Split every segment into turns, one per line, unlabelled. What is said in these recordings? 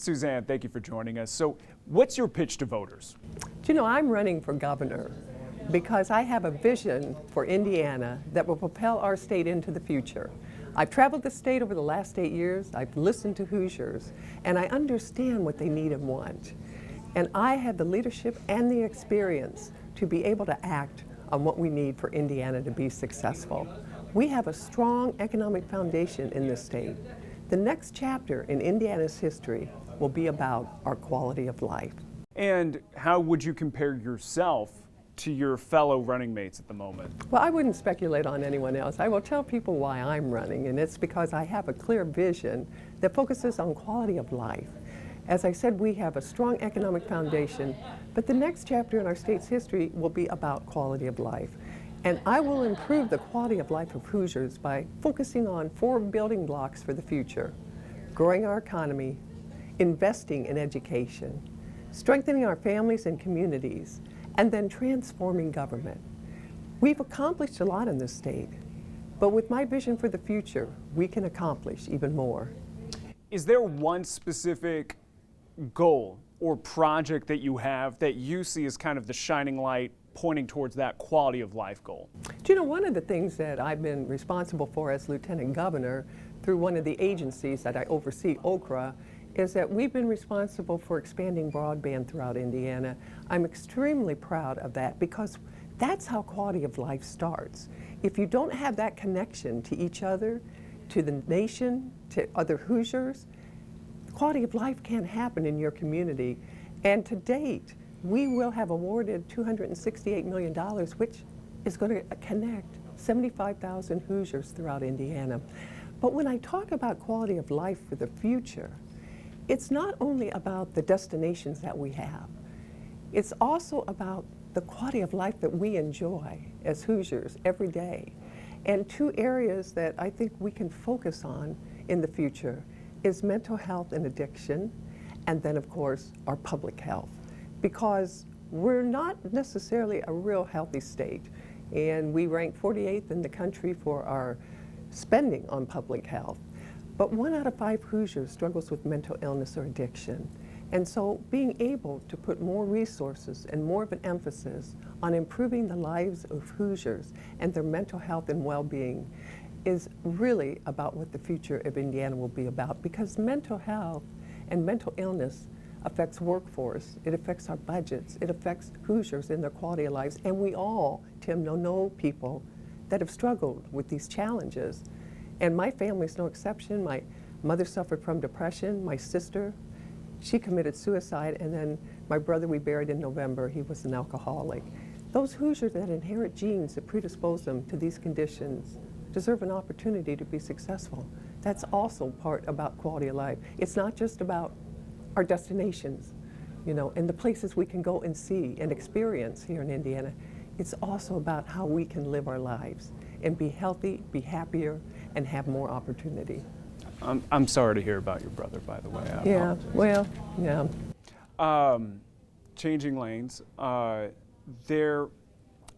Suzanne, thank you for joining us. So what's your pitch to voters?
Do you know, I'm running for governor because I have a vision for Indiana that will propel our state into the future. I've traveled the state over the last 8 years, I've listened to Hoosiers, and I understand what they need and want. And I have the leadership and the experience to be able to act on what we need for Indiana to be successful. We have a strong economic foundation in this state. The next chapter in Indiana's history will be about our quality of life.
And how would you compare yourself to your fellow running mates at the moment?
Well, I wouldn't speculate on anyone else. I will tell people why I'm running, and it's because I have a clear vision that focuses on quality of life. As I said, we have a strong economic foundation, but the next chapter in our state's history will be about quality of life. And I will improve the quality of life of Hoosiers by focusing on 4 building blocks for the future: growing our economy, investing in education, strengthening our families and communities, and then transforming government. We've accomplished a lot in this state, but with my vision for the future, we can accomplish even more.
Is there one specific goal or project that you have that you see as kind of the shining light pointing towards that quality of life goal?
Do you know, one of the things that I've been responsible for as Lieutenant Governor through one of the agencies that I oversee, OKRA, is that we've been responsible for expanding broadband throughout Indiana. I'm extremely proud of that because that's how quality of life starts. If you don't have that connection to each other, to the nation, to other Hoosiers, quality of life can't happen in your community. And to date, we will have awarded $268 million, which is going to connect 75,000 Hoosiers throughout Indiana. But when I talk about quality of life for the future, it's not only about the destinations that we have. It's also about the quality of life that we enjoy as Hoosiers every day. And 2 areas that I think we can focus on in the future is mental health and addiction, and then of course our public health. Because we're not necessarily a real healthy state, and we rank 48th in the country for our spending on public health. But 1 out of 5 Hoosiers struggles with mental illness or addiction. And so being able to put more resources and more of an emphasis on improving the lives of Hoosiers and their mental health and well-being is really about what the future of Indiana will be about, because mental health and mental illness affects workforce, it affects our budgets, it affects Hoosiers in their quality of lives, and we all, Tim, know people that have struggled with these challenges. And my family's no exception. My mother suffered from depression. My sister, she committed suicide. And then my brother we buried in November, he was an alcoholic. Those Hoosiers that inherit genes that predispose them to these conditions deserve an opportunity to be successful. That's also part about quality of life. It's not just about our destinations, you know, and the places we can go and see and experience here in Indiana. It's also about how we can live our lives and be healthy, be happier, and have more opportunity.
I'm sorry to hear about your brother, by the way.
Yeah, well, yeah.
Changing lanes, they're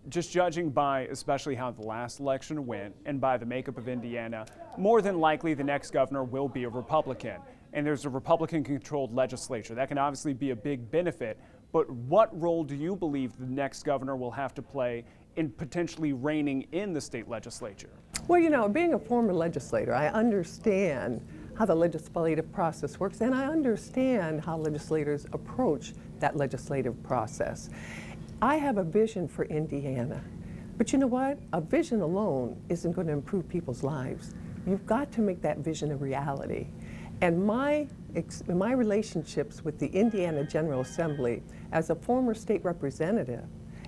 just judging by especially how the last election went and by the makeup of Indiana, more than likely the next governor will be a Republican. And there's a Republican-controlled legislature. That can obviously be a big benefit, but what role do you believe the next governor will have to play in potentially reigning in the state legislature?
Well, you know, being a former legislator, I understand how the legislative process works, and I understand how legislators approach that legislative process. I have a vision for Indiana, but you know what? A vision alone isn't going to improve people's lives. You've got to make that vision a reality. And my relationships with the Indiana General Assembly as a former state representative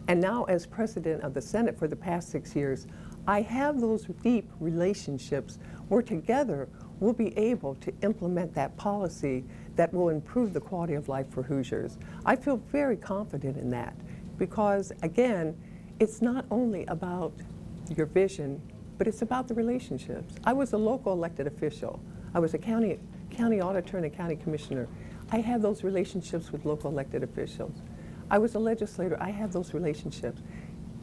and now as president of the Senate for the past 6 years, I have those deep relationships where together we'll be able to implement that policy that will improve the quality of life for Hoosiers. I feel very confident in that because, again, it's not only about your vision, but it's about the relationships. I was a local elected official. I was a county auditor and a county commissioner. I have those relationships with local elected officials. I was a legislator. I have those relationships.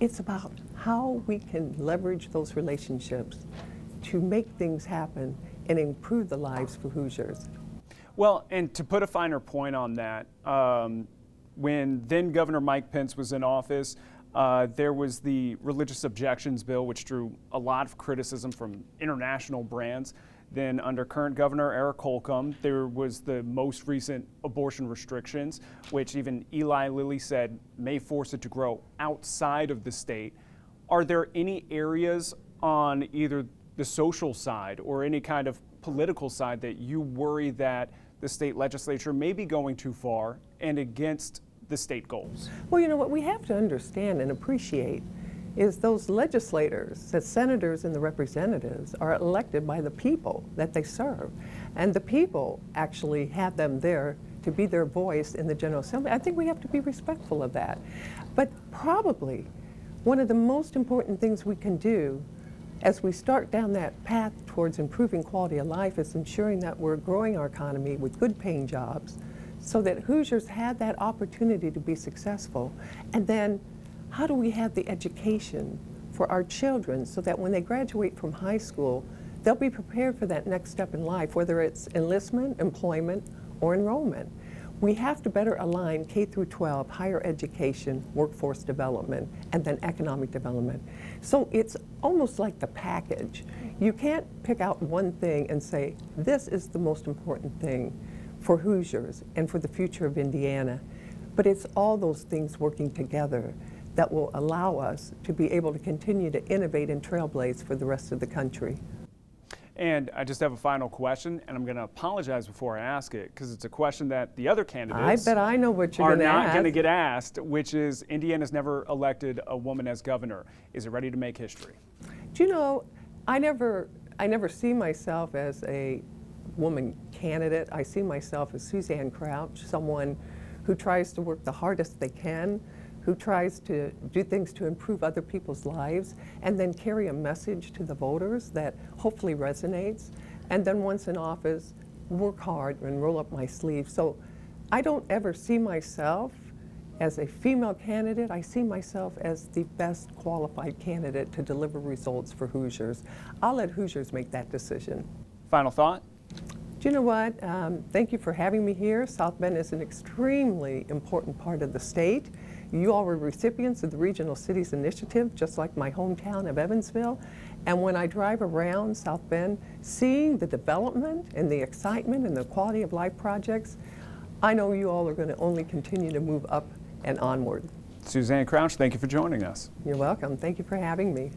It's about how we can leverage those relationships to make things happen and improve the lives for Hoosiers.
Well, and to put a finer point on that, when then Governor Mike Pence was in office, there was the Religious Objections Bill, which drew a lot of criticism from international brands. Then under current Governor Eric Holcomb, there was the most recent abortion restrictions, which even Eli Lilly said may force it to grow outside of the state. Are there any areas on either the social side or any kind of political side that you worry that the state legislature may be going too far and against the state goals?
Well, you know what we have to understand and appreciate is those legislators, the senators and the representatives, are elected by the people that they serve. And the people actually have them there to be their voice in the General Assembly. I think we have to be respectful of that. But probably one of the most important things we can do as we start down that path towards improving quality of life is ensuring that we're growing our economy with good paying jobs so that Hoosiers have that opportunity to be successful. And then how do we have the education for our children so that when they graduate from high school, they'll be prepared for that next step in life, whether it's enlistment, employment, or enrollment. We have to better align K through 12, higher education, workforce development, and then economic development. So it's almost like the package. You can't pick out one thing and say, this is the most important thing for Hoosiers and for the future of Indiana. But it's all those things working together that will allow us to be able to continue to innovate and trailblaze for the rest of the country.
And I just have a final question, and I'm going to apologize before I ask it, because it's a question that the other candidates
I bet I know what you're going to ask.
are not going to get asked, which is Indiana's never elected a woman as governor. Is it ready to make history?
Do you know, I never see myself as a woman candidate. I see myself as Suzanne Crouch, someone who tries to work the hardest they can, who tries to do things to improve other people's lives, and then carry a message to the voters that hopefully resonates, and then once in office, work hard and roll up my sleeves. So I don't ever see myself as a female candidate. I see myself as the best qualified candidate to deliver results for Hoosiers. I'll let Hoosiers make that decision.
Final thought?
Do you know what? Thank you for having me here. South Bend is an extremely important part of the state. You all were recipients of the Regional Cities Initiative, just like my hometown of Evansville. And when I drive around South Bend, seeing the development and the excitement and the quality of life projects, I know you all are going to only continue to move up and onward.
Suzanne Crouch, thank you for joining us.
You're welcome. Thank you for having me.